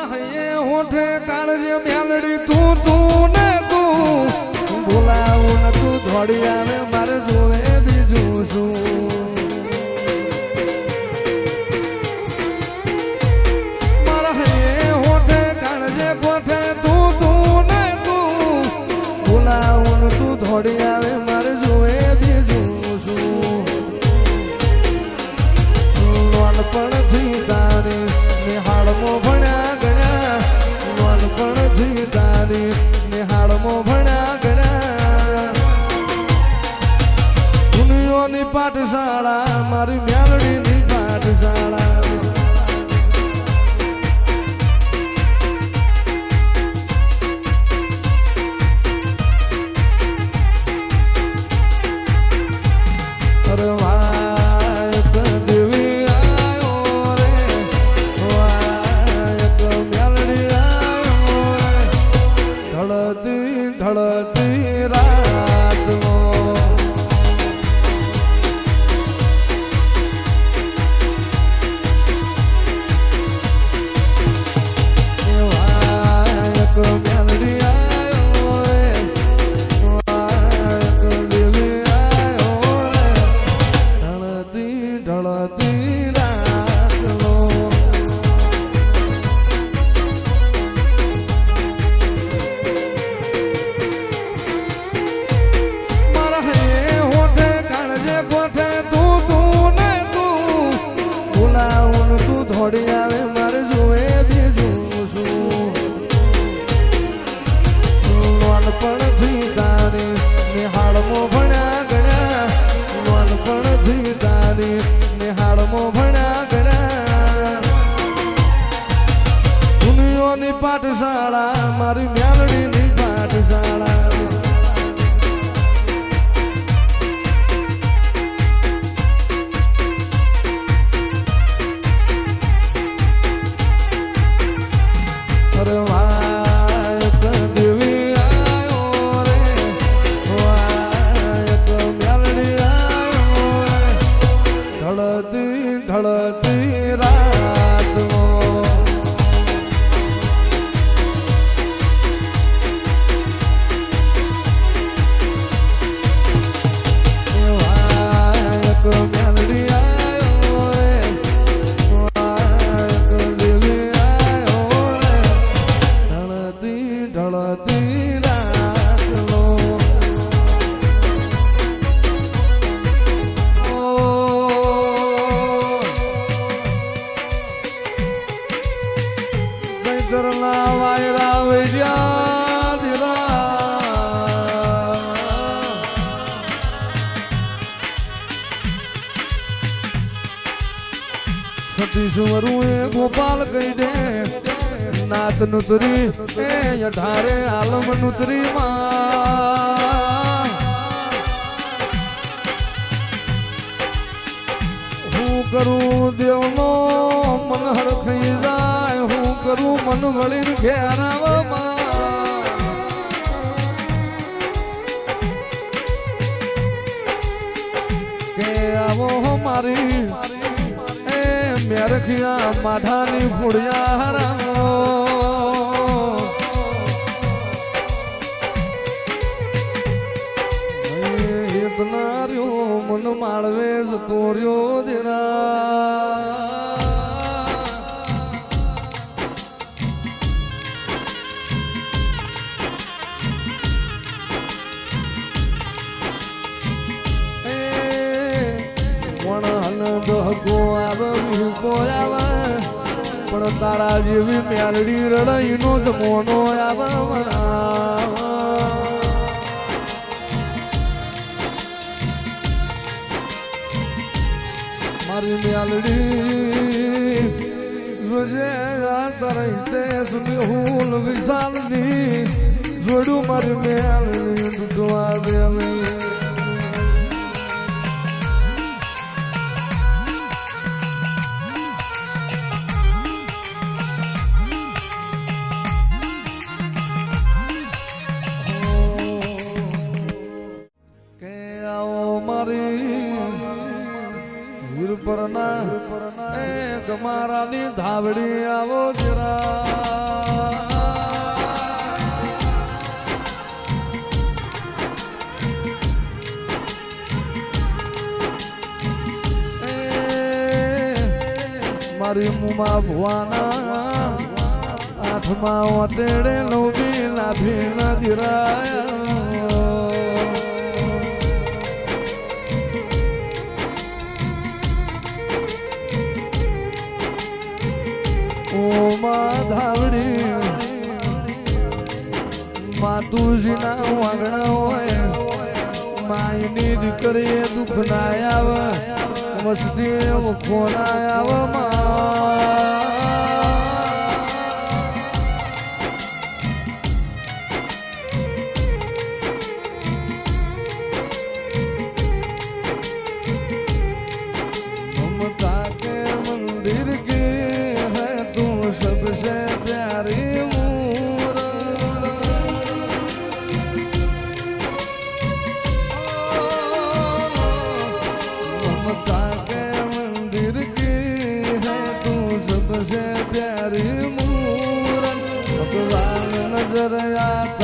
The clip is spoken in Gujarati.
મારા હૈયે હોઠે કાળજે મ્યાલડી તું તું ને તું બોલાવું ને તું થોડી આવે મારે જોવે બીજું શું મારા હૈયે હોઠે કાળજે કોઠે તું તું ને તું બોલાવું ને તું થોડી આવે મારે જોવે બીજું શું નાનપણથી તારી નિહાળમાં ભણ્યા ગયા નાનપણથી તારી નિહાળમાં ભણ્યા ગયા દુનિયાની પાઠશાળા મારી મ્યાલડીની પાઠશાળા ઢળતી રાતમાં એક મેલડી આયો રે એક દેવી આયો રે ઢળતી રાતમાં થોડી આવે મારે જોવે બીજું શું નાનપણથી તારી નિહાળમાં ભણ્યા ગયા નાનપણથી તારી નિહાળમાં ભણ્યા ગયા દુનિયાની પાઠશાળા મારી મ્યાલડીની પાઠશાળા ઢળતી રાતમાં એક મેલડી આયો રે એક દેવી આયો રે ઢળતી રાતમાં ચૈતરના વાયરા વૈર્યા ધીરા સતીશ્વરું એ ગોપાલ કહી દે નાત નુતરી એ અઢારે આલમ નુતરી માં હું કરું દેવનો મન હરખાઈ જાય હું કરું મન વળી ઘેરાવામાં કે આવો મારી એ મેરખિયા માઠાની ફૂડિયા હરાવો ઇતના રહ્યો મન માળવે જતો રહ્યો દેરા દહકો આવે વિહકો આવે પણ તારા જેવી મ્યાલડી રડાઈનો જમોનો આવે મારી મ્યાલડી જોજે તારા તે સુની હુલ વિશાલની જોડું મારી મ્યાલડી તૂટવા દેવે વીર પરના એ ગમારાની ધાવડી આવો જરા મુમા ભુવાના આઠમા ઓટેડે નવમી લાભી ન દિરાયા ઓમા ધાવડી માતુજીના વાગણા હોય માયની દીકરીએ દુઃખ ના આવે મસ્તી મુખો ના આવે મમતા કે મંદિર કે હૈ તું સબસે પ્યારી सबसे प्यारी मूरत भगवान नजर आता